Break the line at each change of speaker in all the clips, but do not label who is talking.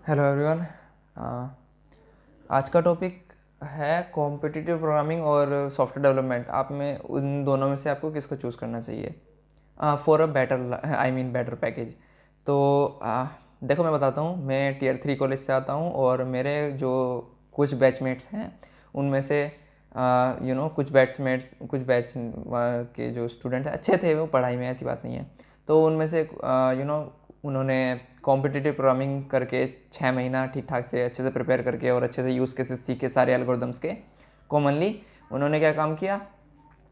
Hello everyone. आज का topic है कॉम्पिटिटिव प्रोग्रामिंग और सॉफ्टवेयर डेवलपमेंट। आप में उन दोनों में से आपको किसको चूज़ करना चाहिए for a better better package. तो देखो, मैं बताता हूँ। मैं टीयर 3 कॉलेज से आता हूँ और मेरे जो कुछ बैचमेट्स हैं उनमें से कुछ बैच के जो स्टूडेंट हैं अच्छे थे वो पढ़ाई में, ऐसी बात नहीं है। तो उनमें से उन्होंने कॉम्पिटिटिव प्रोग्रामिंग करके 6 महीना ठीक ठाक से अच्छे से प्रिपेयर करके और अच्छे से यूज़ केसेस सीख के सारे एल्गोरिदम्स के कॉमनली उन्होंने क्या काम किया।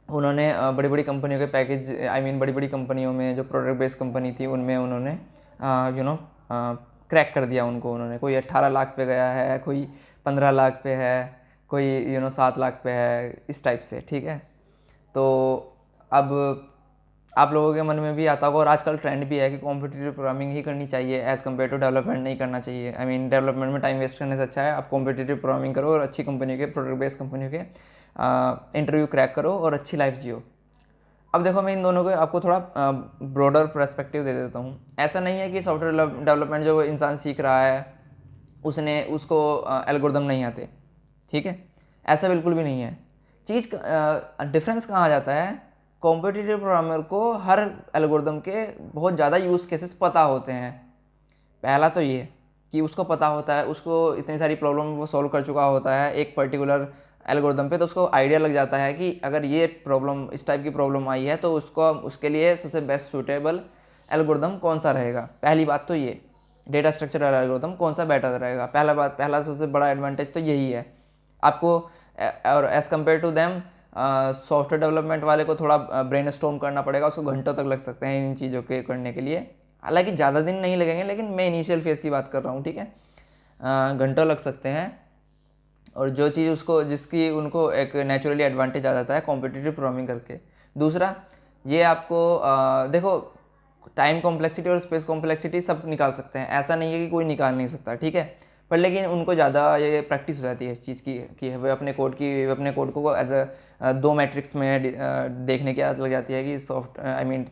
उन्होंने बड़ी बड़ी कंपनियों के पैकेज बड़ी बड़ी कंपनियों में जो प्रोडक्ट बेस्ड कंपनी थी उनमें उन्होंने क्रैक कर दिया उनको। उन्होंने कोई 18 लाख पे गया है, कोई 15 लाख पे है, कोई 7 लाख पे है, इस टाइप से। ठीक है, तो अब आप लोगों के मन में भी आता होगा और आजकल ट्रेंड भी है कि कॉम्पिटिटिव प्रोग्रामिंग ही करनी चाहिए एज़ कम्पेयर टू डेवलपमेंट नहीं करना चाहिए। डेवलपमेंट में टाइम वेस्ट करने से अच्छा है आप कॉम्पिटिटिव प्रोग्रामिंग करो और अच्छी कंपनियों के, प्रोडक्ट बेस्ड कंपनियों के इंटरव्यू क्रैक करो और अच्छी लाइफ जियो। अब देखो, मैं इन दोनों को आपको थोड़ा ब्रॉडर पर्सपेक्टिव दे देता हूँ। ऐसा नहीं है कि सॉफ्टवेयर डेवलपमेंट जो इंसान सीख रहा है उसको एल्गोरिदम नहीं आते। ठीक है, ऐसा बिल्कुल भी नहीं है। चीज़ डिफरेंस कहाँ आ जाता है, कॉम्पिटिटिव प्रोग्रामर को हर एल्गोरिदम के बहुत ज़्यादा यूज़ केसेस पता होते हैं। पहला तो ये कि उसको पता होता है, उसको इतनी सारी प्रॉब्लम वो सॉल्व कर चुका होता है एक पर्टिकुलर एल्गोरिदम पे, तो उसको आइडिया लग जाता है कि अगर ये प्रॉब्लम, इस टाइप की प्रॉब्लम आई है तो उसके लिए सबसे बेस्ट सूटेबल एल्गोरिदम कौन सा रहेगा। पहली बात तो ये, डेटा स्ट्रक्चर वाला एल्गोरिदम कौन सा बेटर रहेगा। पहला सबसे बड़ा एडवांटेज तो यही है आपको। और as compare to them software development वाले को थोड़ा ब्रेन स्टॉर्म करना पड़ेगा, उसको घंटों तक लग सकते हैं इन चीज़ों के करने के लिए। हालांकि ज़्यादा दिन नहीं लगेंगे, लेकिन मैं इनिशियल फेज़ की बात कर रहा हूँ। ठीक है, घंटों लग सकते हैं। और जो चीज़ उसको, जिसकी उनको एक नेचुरली एडवांटेज आ जाता है कॉम्पिटिटिव प्रोग्रामिंग करके। दूसरा, ये आपको देखो, टाइम कॉम्प्लेक्सिटी और स्पेस कॉम्प्लेक्सिटी सब निकाल सकते हैं, ऐसा नहीं है कि कोई निकाल नहीं सकता। ठीक है, पर लेकिन उनको ज़्यादा ये प्रैक्टिस हो जाती है इस चीज़ की कि वे अपने कोड को एज अ 2 मैट्रिक्स में देखने की आदत लग जाती है कि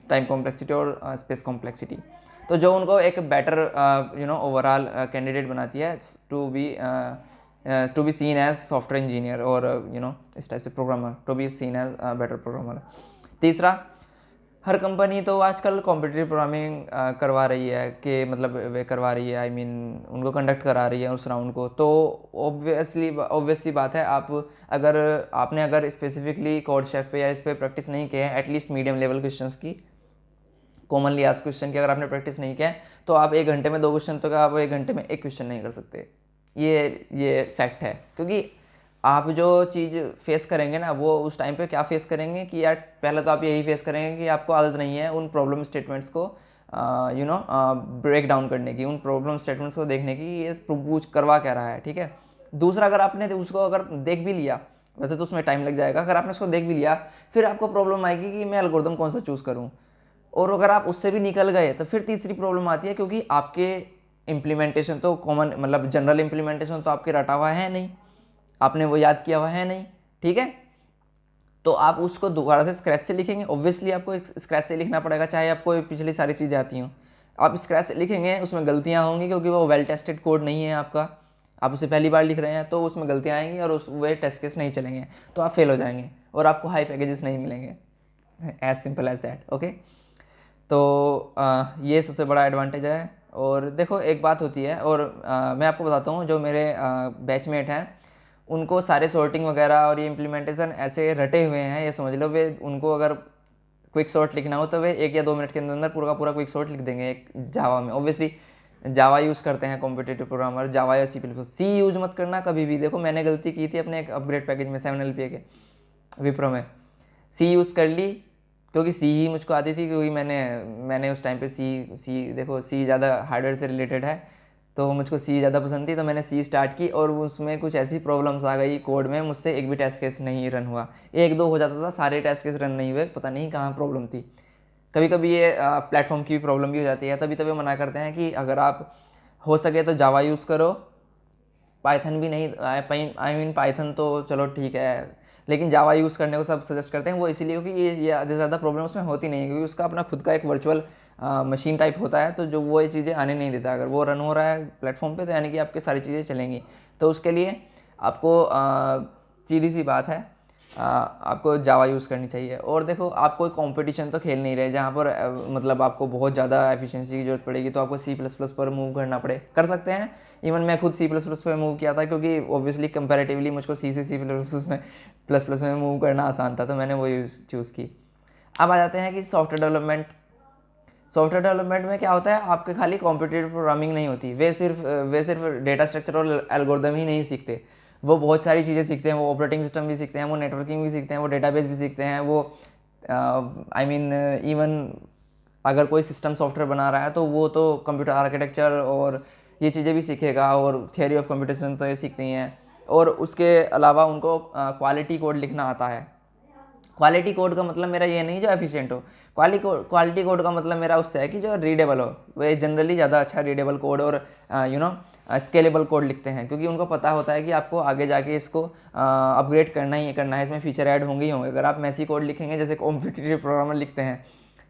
टाइम कॉम्प्लेक्सिटी और स्पेस कॉम्प्लेक्सिटी। तो जो उनको एक बेटर ओवरऑल कैंडिडेट बनाती है to be seen as software engineer और इस टाइप से programmer, to be seen as better programmer. तीसरा, हर कंपनी तो आजकल कॉम्पिटिटिव प्रोग्रामिंग करवा रही है कि मतलब वे करवा रही है, उनको कंडक्ट करा रही है उस राउंड को। तो ऑब्वियसली बात है, अगर स्पेसिफिकली कोड शेफ पे या इस पे प्रैक्टिस नहीं किया है, एटलीस्ट मीडियम लेवल क्वेश्चंस की, कॉमनली आस्क्ड क्वेश्चन की अगर आपने प्रैक्टिस नहीं किया है, तो आप 1 घंटे में 2 क्वेश्चन, तो आप 1 घंटे में 1 क्वेश्चन नहीं कर सकते। ये फैक्ट है, क्योंकि आप जो चीज़ फेस करेंगे ना, वो उस टाइम पे क्या फेस करेंगे कि यार, पहले तो आप यही फेस करेंगे कि आपको आदत नहीं है उन प्रॉब्लम स्टेटमेंट्स को ब्रेक डाउन करने की, उन प्रॉब्लम स्टेटमेंट्स को देखने की, ये पूछ करवा क्या रहा है। ठीक है, दूसरा, अगर आपने उसको अगर देख भी लिया, वैसे तो उसमें टाइम लग जाएगा, अगर आपने उसको देख भी लिया, फिर आपको प्रॉब्लम आएगी कि मैं एल्गोरिदम कौन सा चूज़ करूँ। और अगर आप उससे भी निकल गए तो फिर तीसरी प्रॉब्लम आती है, क्योंकि आपके इम्प्लीमेंटेशन तो कॉमन, मतलब जनरल इम्प्लीमेंटेशन तो आपके रटा हुआ है नहीं, आपने वो याद किया हुआ है नहीं। ठीक है, तो आप उसको दोबारा से स्क्रैच से लिखेंगे। ऑब्वियसली आपको स्क्रैच से लिखना पड़ेगा, चाहे आपको पिछली सारी चीज़ें आती हों। आप स्क्रैच से लिखेंगे, उसमें गलतियाँ होंगी, क्योंकि वो वेल टेस्टेड कोड नहीं है आपका, आप उसे पहली बार लिख रहे हैं, तो उसमें गलतियाँ आएंगी और वे टेस्ट केस नहीं चलेंगे, तो आप फेल हो जाएंगे और आपको हाई पैकेजेस नहीं मिलेंगे। As simple as that. Okay, तो ये सबसे बड़ा एडवांटेज है। और देखो, एक बात होती है, और मैं आपको बताता हूँ, जो मेरे बैचमेट हैं उनको सारे सॉर्टिंग वगैरह और ये इम्प्लीमेंटेशन ऐसे रटे हुए हैं, ये समझ लो। वे उनको अगर क्विक सॉर्ट लिखना हो तो वे 1 या 2 मिनट के अंदर अंदर पूरा का पूरा क्विक सॉर्ट लिख देंगे एक जावा में। ऑब्वियसली जावा यूज़ करते हैं कॉम्पिटिटिव प्रोग्रामर, जावा या सी यूज़ मत करना कभी भी। देखो, मैंने गलती की थी अपने एक अपग्रेड पैकेज में 7 LPA के विप्रो में, सी यूज़ कर ली, क्योंकि सी ही मुझको आती थी, क्योंकि मैंने उस टाइम पे सी देखो, सी ज़्यादा हार्डवेयर से रिलेटेड है, तो मुझको सी ज़्यादा पसंद थी, तो मैंने सी स्टार्ट की। और उसमें कुछ ऐसी प्रॉब्लम्स आ गई कोड में, मुझसे एक भी टेस्ट केस नहीं रन हुआ। 1-2 हो जाता था, सारे टेस्ट केस रन नहीं हुए, पता नहीं कहाँ प्रॉब्लम थी। कभी कभी ये प्लेटफॉर्म की भी प्रॉब्लम भी हो जाती है, तभी तभी मना करते हैं कि अगर आप हो सके तो जावा यूज़ करो, पाइथन भी नहीं। पाइथन तो चलो ठीक है, लेकिन जावा यूज़ करने को सब सजेस्ट करते हैं, वो इसीलिए क्योंकि ये ज़्यादा प्रॉब्लम उसमें होती नहीं है, क्योंकि उसका अपना खुद का एक वर्चुअल मशीन टाइप होता है, तो जो वो ये चीज़ें आने नहीं देता। अगर वो रन हो रहा है प्लेटफॉर्म पे तो यानी कि आपकी सारी चीज़ें चलेंगी। तो उसके लिए आपको सीधी सी बात है, आपको जावा यूज़ करनी चाहिए। और देखो, आप कोई कंपटीशन तो खेल नहीं रहे जहाँ पर मतलब आपको बहुत ज़्यादा एफिशिएंसी की जरूरत पड़ेगी, तो आपको सी प्लस प्लस पर मूव करना पड़े, कर सकते हैं। इवन मैं खुद सी प्लस प्लस पर मूव किया था, क्योंकि ऑब्वियसली कंपैरेटिवली मुझको सी से सी प्लस प्लस में मूव करना आसान था, तो मैंने वो चूज़ की। अब आ जाते हैं कि सॉफ्टवेयर डेवलपमेंट में क्या होता है, आपके खाली कॉम्पिटिटिव प्रोग्रामिंग नहीं होती। वे सिर्फ डेटा स्ट्रक्चर और एल्गोरिदम ही नहीं सीखते, वो बहुत सारी चीज़ें सीखते हैं। वो ऑपरेटिंग सिस्टम भी सीखते हैं, वो नेटवर्किंग भी सीखते हैं, वो डेटाबेस भी सीखते हैं, वो इवन अगर कोई सिस्टम सॉफ्टवेयर बना रहा है तो वो तो कंप्यूटर आर्किटेक्चर और ये चीज़ें भी सीखेगा, और थियोरी ऑफ कंप्यूटेशन तो ये सीखते ही हैं। और उसके अलावा उनको क्वालिटी कोड लिखना आता है। क्वालिटी कोड का मतलब मेरा ये नहीं जो एफिशिएंट हो, क्वालिटी कोड का मतलब मेरा उससे है कि जो रीडेबल हो। वे जनरली ज़्यादा अच्छा रीडेबल कोड और स्केलेबल कोड लिखते हैं, क्योंकि उनको पता होता है कि आपको आगे जाके इसको अपग्रेड करना ही करना है, इसमें फीचर ऐड होंगे ही होंगे। अगर आप मैसी कोड लिखेंगे जैसे कॉम्पिटिटिव प्रोग्रामर लिखते हैं,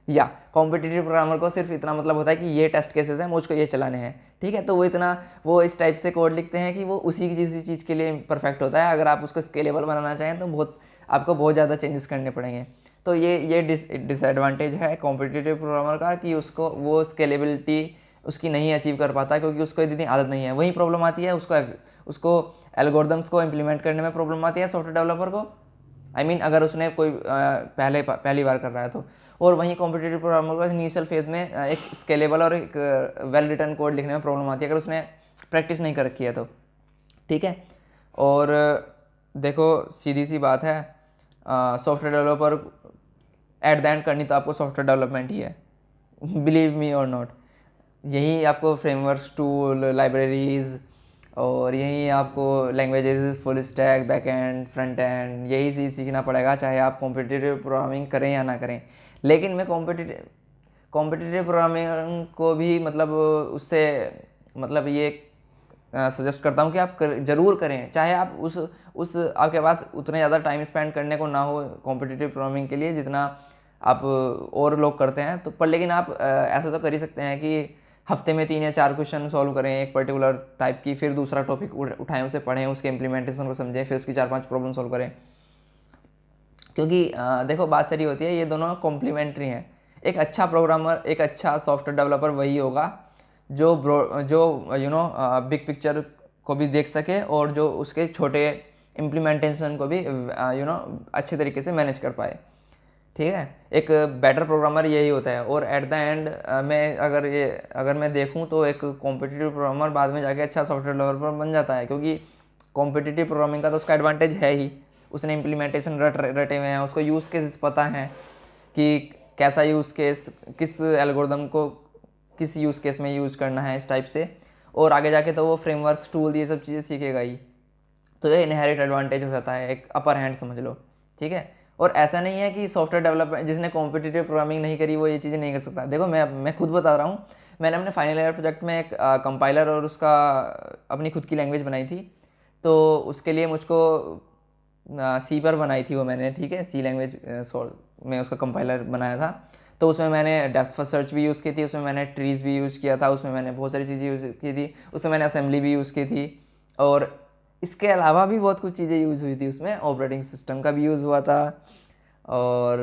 या कॉम्पिटिटिव प्रोग्रामर को सिर्फ इतना मतलब होता है कि ये टेस्ट केसेस हैं, मुझको ये चलाने हैं, ठीक है, तो वो इस टाइप से कोड लिखते हैं कि वो उसी चीज़ के लिए परफेक्ट होता है। अगर आप उसको स्केलेबल बनाना चाहें तो आपको बहुत ज़्यादा चेंजेस करने पड़ेंगे। तो ये डिसएडवांटेज है कॉम्पिटिटिव प्रोग्रामर का, कि उसको वो स्केलेबिलिटी उसकी नहीं अचीव कर पाता, क्योंकि उसको इतनी आदत नहीं है। वही प्रॉब्लम आती है उसको एल्गोरिदम्स को इम्प्लीमेंट करने में प्रॉब्लम आती है सॉफ्टवेयर डेवलपर को। अगर उसने कोई पहली बार कर रहा है तो। और वहीं कॉम्पिटिटिव प्रोग्रामर को इनिशियल फेज में एक स्केलेबल और एक वेल रिटन कोड लिखने में प्रॉब्लम आती है, अगर उसने प्रैक्टिस नहीं कर रखी है तो, ठीक है। और देखो, सीधी सी बात है, software developer at the end करनी तो आपको सॉफ्टवेयर डेवलपमेंट ही है, बिलीव मी और नॉट। यही आपको फ्रेमवर्क्स, टूल, लाइब्रेरीज, और यही आपको languages, full stack, back and, front end, यही चीज़ सीखना पड़ेगा, चाहे आप कॉम्पिटिटिव प्रोग्रामिंग करें या ना करें। लेकिन मैं कॉम्पिटिटिव प्रोग्रामिंग को भी मतलब उससे मतलब ये सजेस्ट करता हूँ कि आप ज़रूर करें, चाहे आप उस आपके पास उतने ज़्यादा टाइम स्पेंड करने को ना हो कॉम्पिटिटिव प्रोग्रामिंग के लिए जितना आप और लोग करते हैं, तो पर लेकिन आप ऐसा तो कर ही सकते हैं कि हफ्ते में 3 या 4 क्वेश्चन सॉल्व करें एक पर्टिकुलर टाइप की, फिर दूसरा टॉपिक उठाएं, उसे पढ़ें, उसके इम्प्लीमेंटेशन को समझें, फिर उसकी 4-5 प्रॉब्लम सॉल्व करें। क्योंकि देखो, बात सारी होती है, ये दोनों कॉम्प्लीमेंट्री हैं। एक अच्छा प्रोग्रामर, एक अच्छा सॉफ्टवेयर डेवलपर वही होगा जो बिग पिक्चर को भी देख सके, और जो उसके छोटे इम्प्लीमेंटेशन को भी अच्छे तरीके से मैनेज कर पाए, ठीक है। एक बेटर प्रोग्रामर यही होता है। और एट द एंड मैं अगर मैं देखूं तो एक कॉम्पिटिटिव प्रोग्रामर बाद में जाके अच्छा सॉफ्टवेयर डेवलपर बन जाता है, क्योंकि कॉम्पिटिटिव प्रोग्रामिंग का तो उसका एडवांटेज है ही, उसने इम्प्लीमेंटेशन रटे हुए हैं, उसको यूज़ केसेस पता हैं कि कैसा यूज़ केस किस एल्गोरिदम को किस यूज़ केस में यूज़ करना है, इस टाइप से। और आगे जाके तो वो फ्रेमवर्क्स, टूल, ये सब चीज़ें सीखेगा ही। तो ये इनहेरिट एडवांटेज हो जाता है, एक अपर हैंड समझ लो, ठीक है। और ऐसा नहीं है कि सॉफ्टवेयर डेवलपमेंट जिसने कॉम्पिटिटिव प्रोग्रामिंग नहीं करी वो ये चीज़ें नहीं कर सकता। देखो, मैं खुद बता रहा हूँ, मैंने अपने फाइनल ईयर प्रोजेक्ट में एक कंपाइलर और उसका अपनी खुद की लैंग्वेज बनाई थी। तो उसके लिए मुझको सी पर बनाई थी वो मैंने, ठीक है, सी लैंग्वेज में उसका कंपाइलर बनाया था। तो उसमें मैंने डेप्थ फर्स्ट सर्च भी यूज़ की थी, उसमें मैंने ट्रीज़ भी यूज़ किया था, उसमें मैंने बहुत सारी चीज़ें यूज़ की थी, उसमें मैंने असेंबली भी यूज़ की थी, और इसके अलावा भी बहुत कुछ चीज़ें यूज़ हुई थी उसमें। ऑपरेटिंग सिस्टम का भी यूज़ हुआ था, और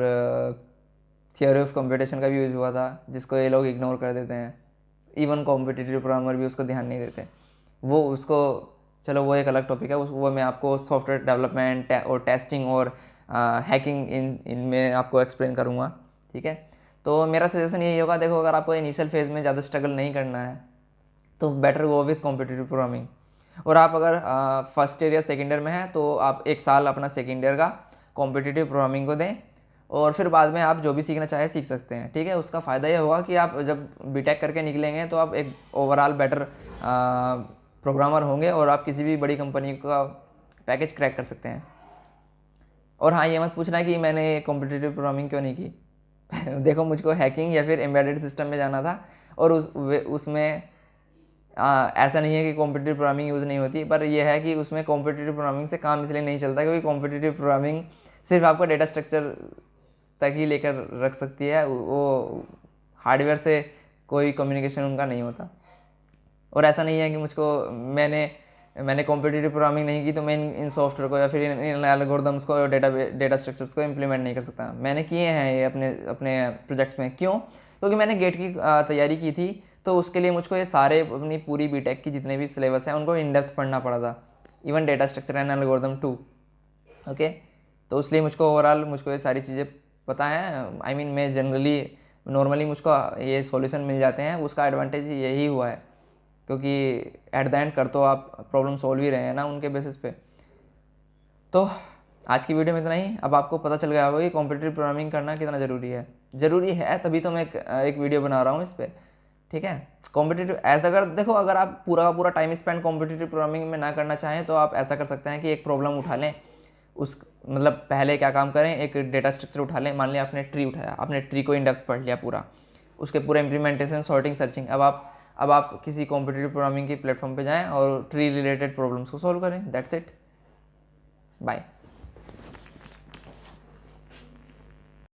थियोरी ऑफ कंप्यूटेशन का भी यूज़ हुआ था, जिसको ये लोग इग्नोर कर देते हैं। इवन कॉम्पिटिटिव प्रोग्रामर भी उसको ध्यान नहीं देते। चलो वो एक अलग टॉपिक है, वो मैं आपको सॉफ्टवेयर डेवलपमेंट और टेस्टिंग और हैकिंग इनमें आपको एक्सप्लेन करूँगा, ठीक है। तो मेरा सजेशन यही होगा, देखो, अगर आपको इनिशियल फेज़ में ज़्यादा स्ट्रगल नहीं करना है तो better go with competitive programming. और आप अगर फर्स्ट ईयर या सेकेंड ईयर में हैं तो आप 1 साल अपना सेकेंड ईयर का कॉम्पिटिटिव प्रोग्रामिंग को दें, और फिर बाद में आप जो भी सीखना चाहे सीख सकते हैं, ठीक है। उसका फ़ायदा ये होगा कि आप जब बीटेक करके निकलेंगे तो आप एक ओवरऑल बेटर प्रोग्रामर होंगे, और आप किसी भी बड़ी कंपनी का पैकेज क्रैक कर सकते हैं। और हाँ, ये मत पूछना कि मैंने कॉम्पिटिटिव प्रोग्रामिंग क्यों नहीं की। देखो, मुझको हैकिंग या फिर एम्बेडेड सिस्टम में जाना था, और उसमें ऐसा नहीं है कि कॉम्पिटिटिव प्रोग्रामिंग यूज़ नहीं होती, पर यह है कि उसमें कॉम्पिटिटिव प्रोग्रामिंग से काम इसलिए नहीं चलता क्योंकि कॉम्पिटिटिव प्रोग्रामिंग सिर्फ आपको डेटा स्ट्रक्चर तक ही लेकर रख सकती है। वो हार्डवेयर से कोई कम्युनिकेशन उनका नहीं होता। और ऐसा नहीं है कि मैंने कॉम्पिटिटिव प्रोग्रामिंग नहीं की तो मैं इन सॉफ्टवेयर को या फिर इन एल्गोरिदम्स को और डेटा स्ट्रक्चर्स को इम्प्लीमेंट नहीं कर सकता। मैंने किए हैं ये अपने अपने प्रोजेक्ट्स में। क्यों? क्योंकि मैंने गेट की तैयारी की थी, तो उसके लिए मुझको ये सारे अपनी पूरी बीटेक की जितने भी सिलेबस हैं उनको इन डेप्थ पढ़ना पड़ा था, even data structure and algorithm too. Okay, तो इसलिए मुझको ओवरऑल मुझको ये सारी चीज़ें पता है। आई मीन मैं जनरली नॉर्मली मुझको ये सॉल्यूशन मिल जाते हैं, उसका एडवांटेज यही हुआ है, क्योंकि एट द एंड कर तो आप प्रॉब्लम सॉल्व ही रहे हैं ना उनके बेसिस पे। तो आज की वीडियो में इतना ही। अब आपको पता चल गया होगा कि कॉम्पिटिटिव प्रोग्रामिंग करना कितना ज़रूरी है। ज़रूरी है तभी तो मैं एक वीडियो बना रहा हूँ इस पर, ठीक है। कॉम्पिटिटिव ऐसा अगर देखो, अगर आप पूरा का पूरा टाइम स्पेंड कॉम्पिटिटिव प्रोग्रामिंग में ना करना चाहें तो आप ऐसा कर सकते हैं कि एक प्रॉब्लम उठा लें, उस मतलब पहले क्या काम करें, एक डेटा स्ट्रक्चर उठा लें। मान लिया आपने ट्री उठाया, आपने ट्री को इन डेप्थ पढ़ लिया पूरा, उसके पूरे इंप्लीमेंटेशन, सॉर्टिंग, सर्चिंग। अब आप किसी कॉम्पिटिटिव प्रोग्रामिंग के प्लेटफॉर्म पे जाएं और ट्री रिलेटेड प्रॉब्लम्स को सॉल्व करें। That's it, bye.